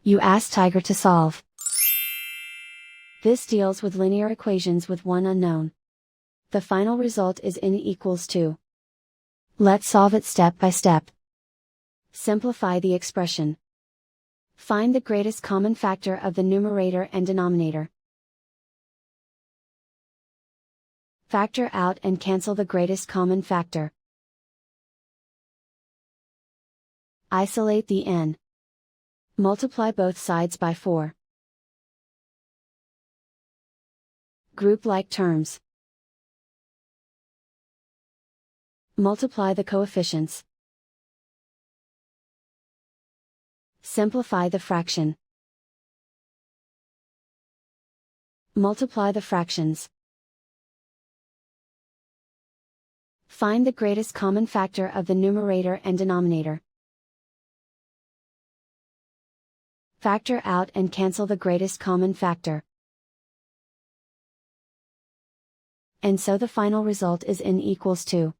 You ask Tiger to solve. This deals with linear equations with one unknown. The final result is n equals 2. Let's solve it step by step. Simplify the expression. Find the greatest common factor of the numerator and denominator. Factor out and cancel the greatest common factor. Isolate the n. Multiply both sides by 4. Group like terms. Multiply the coefficients. Simplify the fraction. Multiply the fractions. Find the greatest common factor of the numerator and denominator. Factor out and cancel the greatest common factor. And so the final result is n equals 2.